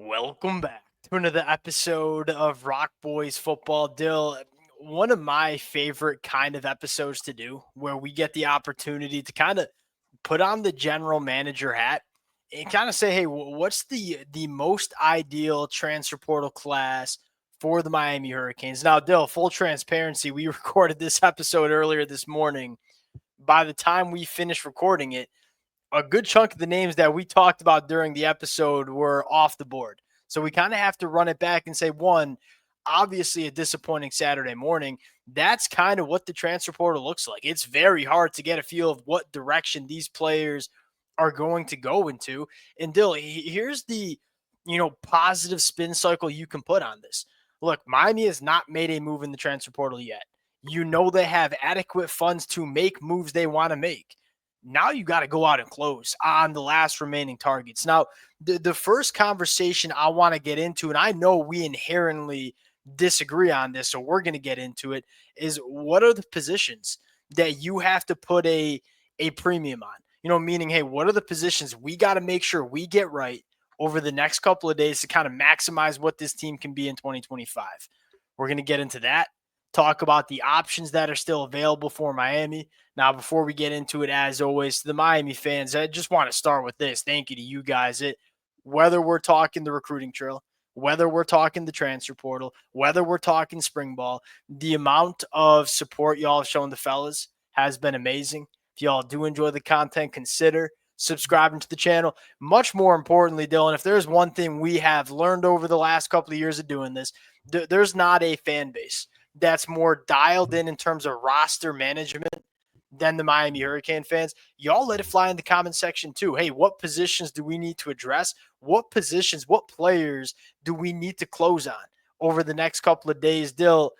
Welcome back to another episode of Rock Boys Football. Dill, one of my favorite kind of episodes to do where we get the opportunity to kind of put on the general manager hat and kind of say, hey, what's the most ideal transfer portal class for the Miami Hurricanes? Now, Dill, full transparency, we recorded this episode earlier this morning. By the time we finished recording it, a good chunk of the names that we talked about during the episode were off the board. So we kind of have to run it back and say, one, obviously a disappointing Saturday morning. That's kind of what the transfer portal looks like. It's very hard to get a feel of what direction these players are going to go into. And Dill, here's the, positive spin cycle you can put on this. Look, Miami has not made a move in the transfer portal yet. You know they have adequate funds to make moves they want to make. Now you got to go out and close on the last remaining targets. Now, the first conversation I want to get into, and I know we inherently disagree on this, so we're going to get into it, is what are the positions that you have to put a premium on? Meaning, hey, what are the positions we got to make sure we get right over the next couple of days to kind of maximize what this team can be in 2025? We're going to get into that, talk about the options that are still available for Miami. Now, before we get into it, as always, to the Miami fans, I just want to start with this. Thank you to you guys. Whether we're talking the recruiting trail, whether we're talking the transfer portal, whether we're talking spring ball, the amount of support y'all have shown the fellas has been amazing. If y'all do enjoy the content, consider subscribing to the channel. Much more importantly, Dylan, if there's one thing we have learned over the last couple of years of doing this, there's not a fan base that's more dialed in terms of roster management than the Miami Hurricane fans. Y'all let it fly in the comment section too. Hey, what positions do we need to address? What positions, what players do we need to close on over the next couple of days? Dill,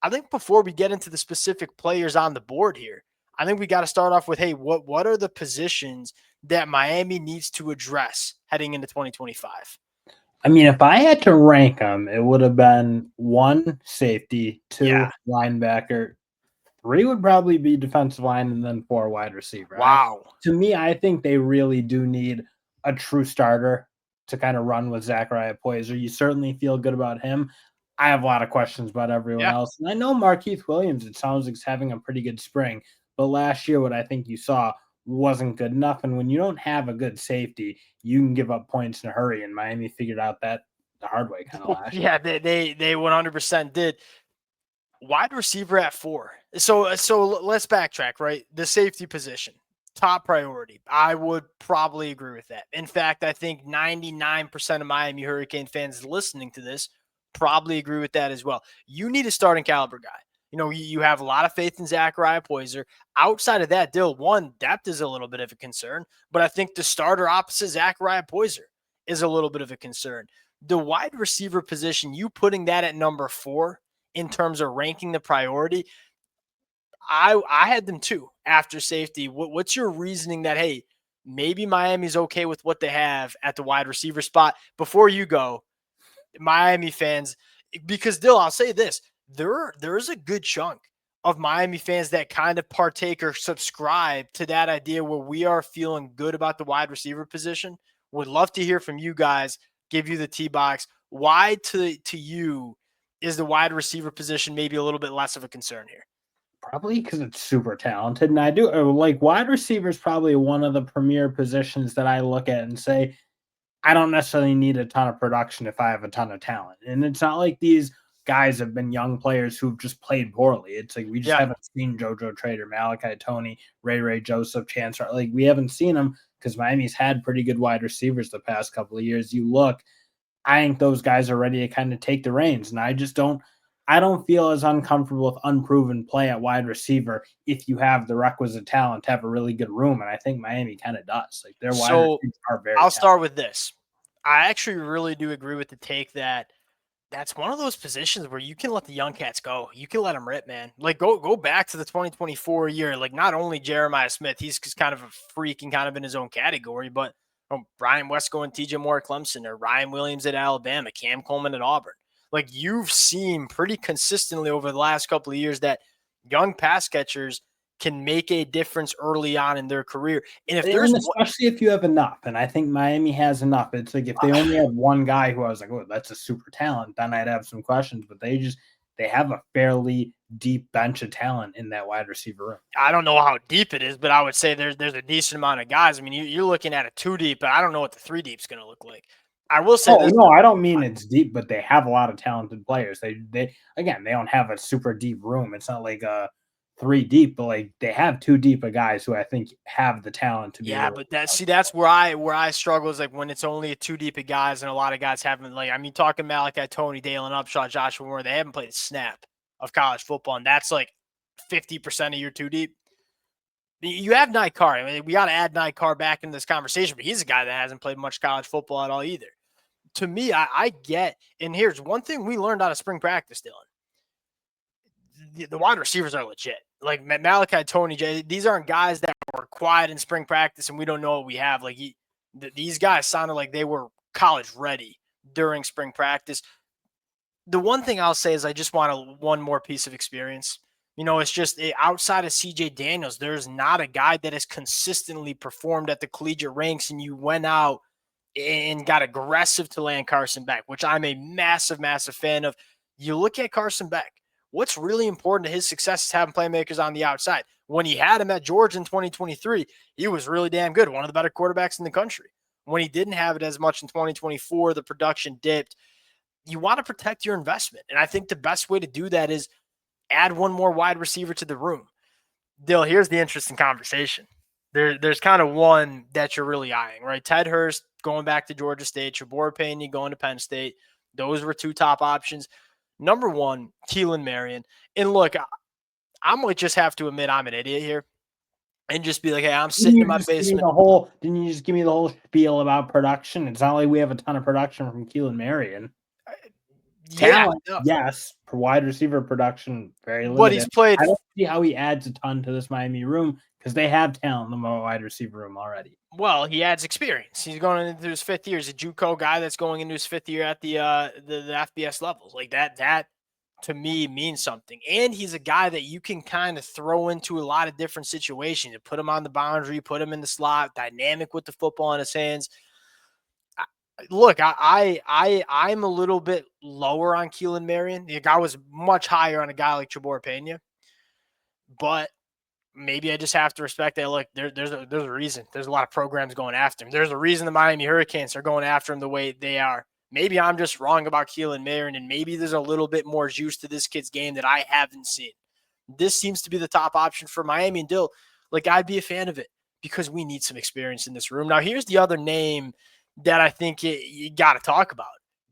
I think before we get into the specific players on the board here, I think we got to start off with, hey, what are the positions that Miami needs to address heading into 2025? I mean, if I had to rank them, it would have been 1, safety, 2, linebacker, 3 would probably be defensive line, and then 4, wide receiver. Wow. To me, I think they really do need a true starter to kind of run with Zachariah Poyser. You certainly feel good about him. I have a lot of questions about everyone else. And I know Markeith Williams, it sounds like he's having a pretty good spring. But last year, what I think you saw wasn't good enough. And when you don't have a good safety, you can give up points in a hurry. And Miami figured out that the hard way kind of last year. Yeah, they 100% did. Wide receiver at 4. So let's backtrack, right? The safety position, top priority. I would probably agree with that. In fact, I think 99% of Miami Hurricane fans listening to this probably agree with that as well. You need a starting caliber guy. You have a lot of faith in Zachariah Poyser. Outside of that, Dill, one, depth is a little bit of a concern, but I think the starter opposite Zachariah Poyser is a little bit of a concern. The wide receiver position, you putting that at number 4 in terms of ranking the priority, I had them too after safety. What's your reasoning that, hey, maybe Miami's okay with what they have at the wide receiver spot? Before you go, Miami fans, because Dill, I'll say this, there's a good chunk of Miami fans that kind of partake or subscribe to that idea where we are feeling good about the wide receiver position. Would love to hear from you guys, give you the T-box. Why to you is the wide receiver position maybe a little bit less of a concern here? Probably because it's super talented. And I do like wide receiver is probably one of the premier positions that I look at and say, I don't necessarily need a ton of production if I have a ton of talent. And it's not like these guys have been young players who've just played poorly. It's like we just haven't seen JoJo Trader, Malachi Tony, Ray Joseph, Chance. Like we haven't seen them because Miami's had pretty good wide receivers the past couple of years. You look, I think those guys are ready to kind of take the reins. And I don't feel as uncomfortable with unproven play at wide receiver if you have the requisite talent to have a really good room. And I think Miami kind of does. Like their wide receivers are very talented. Start with this. I actually really do agree with the take that that's one of those positions where you can let the young cats go. You can let them rip, man. Like go back to the 2024 year. Like not only Jeremiah Smith, he's kind of a freak and kind of in his own category, but Brian Wesco and TJ Moore at Clemson, or Ryan Williams at Alabama, Cam Coleman at Auburn. Like you've seen pretty consistently over the last couple of years that young pass catchers can make a difference early on in their career. And if there's And especially if you have enough, and I think Miami has enough. It's like if they only had one guy who I was like, oh, that's a super talent, then I'd have some questions. But they have a fairly deep bench of talent in that wide receiver room. I don't know how deep it is, but I would say there's a decent amount of guys. I mean, you're looking at a 2 deep, but I don't know what the 3 deep is going to look like. I will say Oh this. no, I don't mean it's deep, but they have a lot of talented players. They again, they don't have a super deep room. It's not like a 3 deep, but like they have 2 deep of guys who I think have the talent to be Yeah, really but that's where I struggle is like when it's only a 2 deep of guys and a lot of guys haven't like I mean talking Malachi, Tony, Dalen Upshaw, Joshua Moore, they haven't played a snap of college football, and that's like 50% of your 2 deep. You have Night Carr. I mean, we got to add Night Carr back into this conversation, but he's a guy that hasn't played much college football at all either. To me, I get, and here's one thing we learned out of spring practice, Dylan. The wide receivers are legit. Like Malachi, Tony, Jay, these aren't guys that were quiet in spring practice and we don't know what we have. Like these guys sounded like they were college ready during spring practice. The one thing I'll say is I just want one more piece of experience. You know, it's just outside of CJ Daniels, there's not a guy that has consistently performed at the collegiate ranks, and you went out and got aggressive to land Carson Beck, which I'm a massive, massive fan of. You look at Carson Beck, what's really important to his success is having playmakers on the outside. When he had him at Georgia in 2023, he was really damn good, one of the better quarterbacks in the country. When he didn't have it as much in 2024, the production dipped. You want to protect your investment. And I think the best way to do that is add one more wide receiver to the room. Dill, here's the interesting conversation. There's kind of one that you're really eyeing, right? Ted Hurst going back to Georgia State, Jabor Payne going to Penn State. Those were 2 top options. Number 1, Keelan Marion. And look, I might just have to admit I'm an idiot here and just be like, hey, I'm sitting in my basement. Didn't you just give me the whole spiel about production? It's not like we have a ton of production from Keelan Marion. Talent, yeah, yes. For wide receiver production, very limited. But he's played. I don't see how he adds a ton to this Miami room because they have talent in the wide receiver room already. Well, he adds experience. He's going into his 5th year. He's a JUCO guy that's going into his 5th year at the FBS levels. Like that to me means something. And he's a guy that you can kind of throw into a lot of different situations. You put him on the boundary, put him in the slot, dynamic with the football in his hands. Look, I'm a little bit lower on Keelan Marion. The guy was much higher on a guy like Jabor Pena, but maybe I just have to respect that. Look, there's a reason. There's a lot of programs going after him. There's a reason the Miami Hurricanes are going after him the way they are. Maybe I'm just wrong about Keelan Marion, and maybe there's a little bit more juice to this kid's game that I haven't seen. This seems to be the top option for Miami, and Dill, like I'd be a fan of it because we need some experience in this room. Now, here's the other name that I think you got to talk about,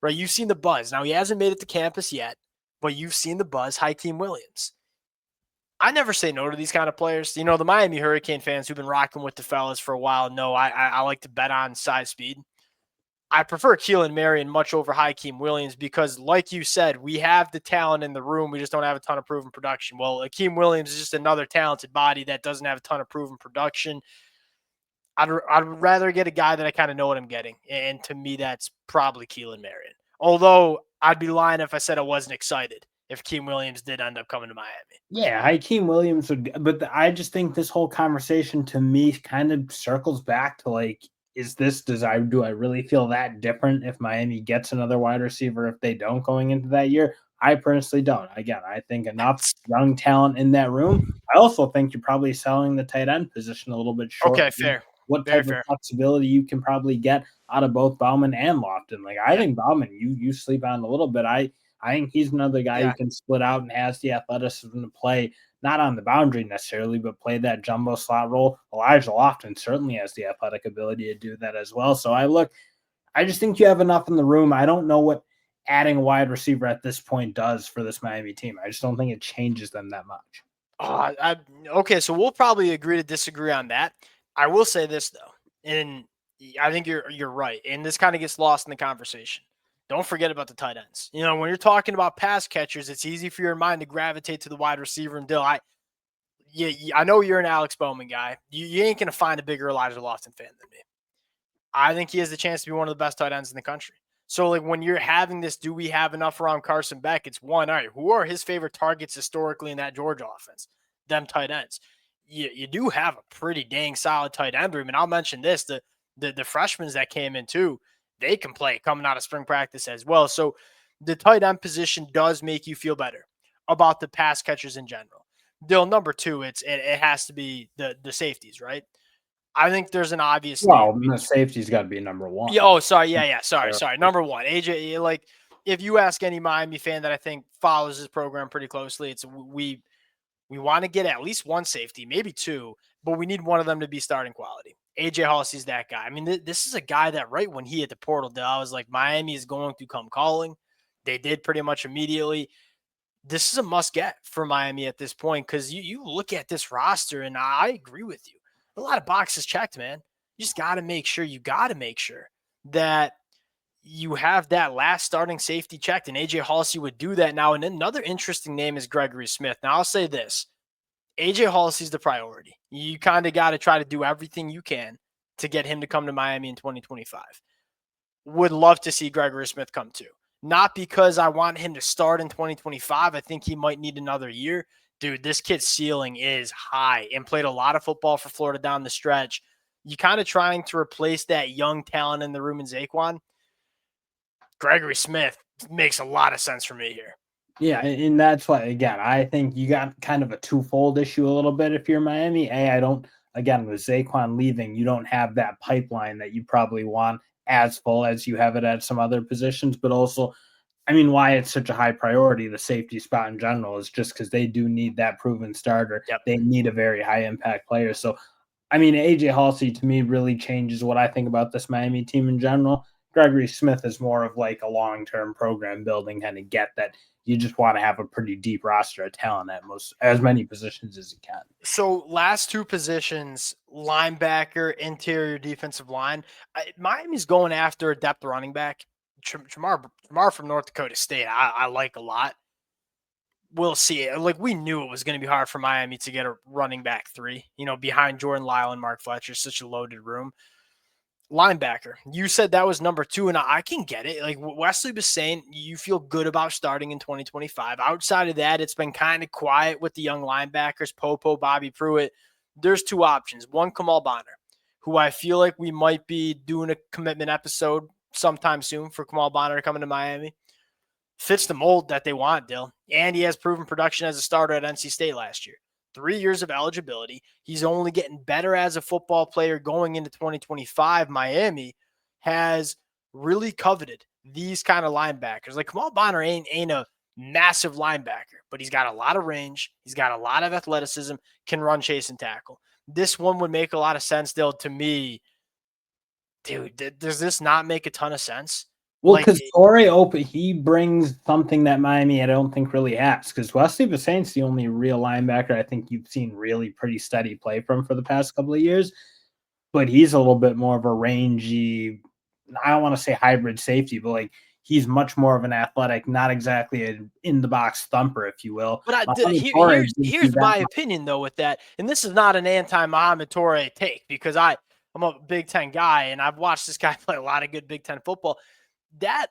right? You've seen the buzz. Now, he hasn't made it to campus yet, but you've seen the buzz, Hakeem Williams. I never say no to these kind of players. You know, the Miami Hurricane fans who've been rocking with the fellas for a while know I like to bet on size speed. I prefer Keelan Marion much over Hakeem Williams because, like you said, we have the talent in the room. We just don't have a ton of proven production. Well, Hakeem Williams is just another talented body that doesn't have a ton of proven production. I'd rather get a guy that I kind of know what I'm getting. And to me, that's probably Keelan Marion. Although I'd be lying if I said I wasn't excited if Hakeem Williams did end up coming to Miami. Yeah, Hakeem Williams would, but I just think this whole conversation to me kind of circles back to like, do I really feel that different if Miami gets another wide receiver if they don't going into that year? I personally don't. Again, I think enough young talent in that room. I also think you're probably selling the tight end position a little bit short. Okay, fair. What type of flexibility you can probably get out of both Bauman and Lofton. Like I think Bauman, you sleep on a little bit. I think he's another guy who can split out and has the athleticism to play, not on the boundary necessarily, but play that jumbo slot role. Elijah Lofton certainly has the athletic ability to do that as well. So I just think you have enough in the room. I don't know what adding a wide receiver at this point does for this Miami team. I just don't think it changes them that much. Okay, so we'll probably agree to disagree on that. I will say this though, and I think you're right, and this kind of gets lost in the conversation. Don't forget about the tight ends. You know, when you're talking about pass catchers, it's easy for your mind to gravitate to the wide receiver. And Dill, I know you're an Alex Bowman guy. You ain't gonna find a bigger Elijah Lofton fan than me. I think he has the chance to be one of the best tight ends in the country. So, like, when you're having this, do we have enough around Carson Beck? It's one, all right, who are his favorite targets historically in that Georgia offense? Them tight ends. you do have a pretty dang solid tight end room. And I'll mention this: the freshmen that came in too, they can play coming out of spring practice as well. So the tight end position does make you feel better about the pass catchers in general. Dill, number two, it has to be the safeties, right? I think there's an obvious name. Well, the safety's got to be number Yeah. one. Oh, sorry. Yeah. Sorry. Number one, AJ. Like, if you ask any Miami fan that I think follows this program pretty closely, it's we want to get at least one safety, maybe two, but we need one of them to be starting quality. AJ Halsey's that guy. I mean, this is a guy that right when he hit the portal, I was like, Miami is going to come calling. They did pretty much immediately. This is a must get for Miami at this point because you look at this roster, and I agree with you. A lot of boxes checked, man. You just got to make sure that you have that last starting safety checked, and AJ Halsey would do that now. And another interesting name is Gregory Smith. Now, I'll say this. AJ Halsey's the priority. You kind of got to try to do everything you can to get him to come to Miami in 2025. Would love to see Gregory Smith come too. Not because I want him to start in 2025. I think he might need another year. Dude, this kid's ceiling is high and played a lot of football for Florida down the stretch. You kind of trying to replace that young talent in the room in Zaquan. Gregory Smith makes a lot of sense for me here. Yeah, and that's why, again, I think you got kind of a twofold issue a little bit if you're Miami. I don't, again, with Zaquan leaving, you don't have that pipeline that you probably want as full as you have it at some other positions, but also, I mean, why it's such a high priority, the safety spot in general, is just because they do need that proven starter. Yep. They need a very high impact player. So, I mean, AJ Halsey to me really changes what I think about this Miami team in general. Gregory Smith is more of like a long-term program building kind of get that you just want to have a pretty deep roster of talent at as many positions as you can. So last two positions, linebacker, interior defensive line. Miami's going after a depth running back. Jamar from North Dakota State, I like a lot. We'll see. Like, we knew it was going to be hard for Miami to get a running back three, behind Jordan Lyle and Mark Fletcher, such a loaded room. Linebacker, you said that was number two, and I can get it. Like Wesley was saying, you feel good about starting in 2025. Outside of that, it's been kind of quiet with the young linebackers, Popo, Bobby Pruitt. There's two options. One, Kamal Bonner, who I feel like we might be doing a commitment episode sometime soon for Kamal Bonner coming to Miami. Fits the mold that they want, Dill. And he has proven production as a starter at NC State last year. 3 years of eligibility. He's only getting better as a football player going into 2025. Miami has really coveted these kind of linebackers. Like, Kamal Bonner ain't a massive linebacker, but he's got a lot of range. He's got a lot of athleticism, can run, chase, and tackle. This one would make a lot of sense, Dill, to me. Dude, does this not make a ton of sense? Well, because Torrey he brings something that Miami I don't think really has. Because Wesley Visain's the only real linebacker I think you've seen really pretty steady play from for the past couple of years. But he's a little bit more of a rangy, I don't want to say hybrid safety, but like he's much more of an athletic, not exactly an in the box thumper, if you will. But here's my opinion though with that, and this is not an anti-Mohamed Torrey take because I'm a Big Ten guy and I've watched this guy play a lot of good Big Ten football. That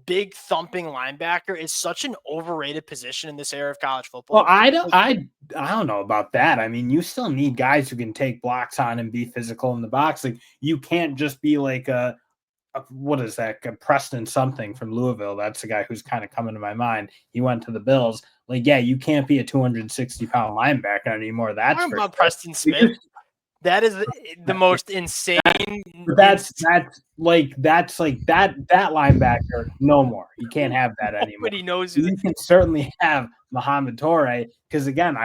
big thumping linebacker is such an overrated position in this era of college football. Well, I don't know about that. I mean, you still need guys who can take blocks on and be physical in the box. Like you can't just be like a what is that? A Preston something from Louisville. That's the guy who's kind of coming to my mind. He went to the Bills. Like, yeah, you can't be a 260-pound linebacker anymore. That's for about Preston Smith. That is the most insane. That's that linebacker. No more. You can't have that anymore. Nobody knows. You can certainly have Mohamed Torrey because again,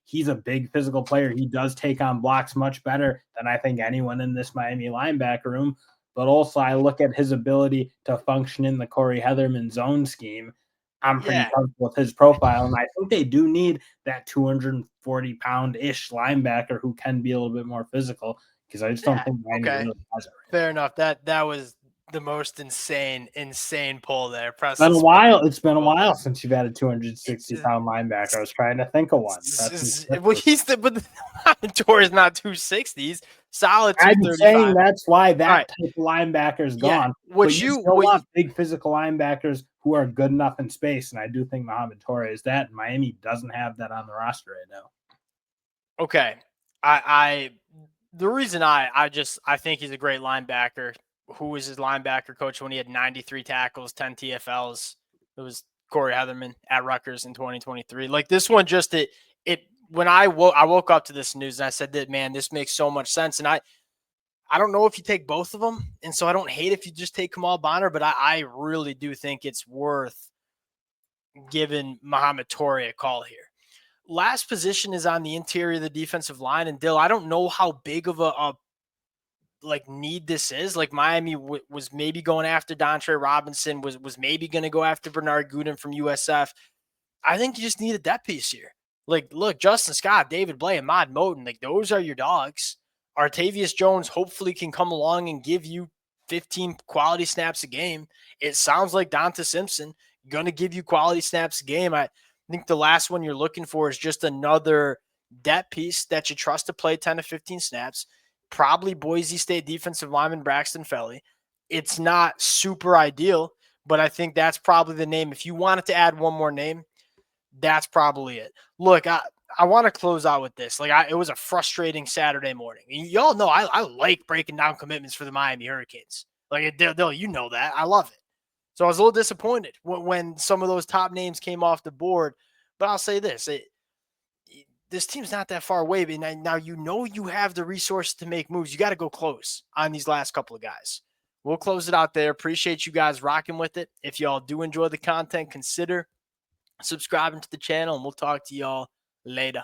he's a big physical player. He does take on blocks much better than I think anyone in this Miami linebacker room. But also, I look at his ability to function in the Corey Heatherman zone scheme. I'm pretty comfortable with his profile, and I think they do need that 240-pound-ish linebacker who can be a little bit more physical because I just don't think Miami really has it. Fair enough. That was the most insane pull there. It's been a while since you've had a 260-pound linebacker. I was trying to think of one. Torrey's not 260. He's solid 235. I'm saying that's why that type of linebacker is gone. You have big physical linebackers who are good enough in space, and I do think Mohamed Torrey is that. And Miami doesn't have that on the roster right now. Okay, I the reason I think he's a great linebacker. Who was his linebacker coach when he had 93 tackles, 10 TFLs? It was Corey Heatherman at Rutgers in 2023. Like this one, just it when I woke up to this news and I said that, man, this makes so much sense. And I don't know if you take both of them, and so I don't hate if you just take Kamal Bonner, but I really do think it's worth giving Muhammad Torre a call here. Last position is on the interior of the defensive line, and Dill, I don't know how big of a like need this is. Like Miami was maybe going after Dontre Robinson, was maybe going to go after Bernard Gooden from USF. I think you just need a depth piece here. Like, look, Justin Scott, David Blay, and Mod Moten, like those are your dogs. Artavius Jones hopefully can come along and give you 15 quality snaps a game. It sounds like Donta Simpson going to give you quality snaps a game. I think the last one you're looking for is just another depth piece that you trust to play 10 to 15 snaps. Probably Boise State defensive lineman Braxton Felly. It's not super ideal, but I think that's probably the name. If you wanted to add one more name, that's probably it. Look, I want to close out with this. Like, it was a frustrating Saturday morning. Y'all know I like breaking down commitments for the Miami Hurricanes. Like, you know that. I love it. So I was a little disappointed when some of those top names came off the board. But I'll say this. This team's not that far away. But now you know you have the resources to make moves. You got to go close on these last couple of guys. We'll close it out there. Appreciate you guys rocking with it. If y'all do enjoy the content, consider subscribing to the channel, and we'll talk to y'all later.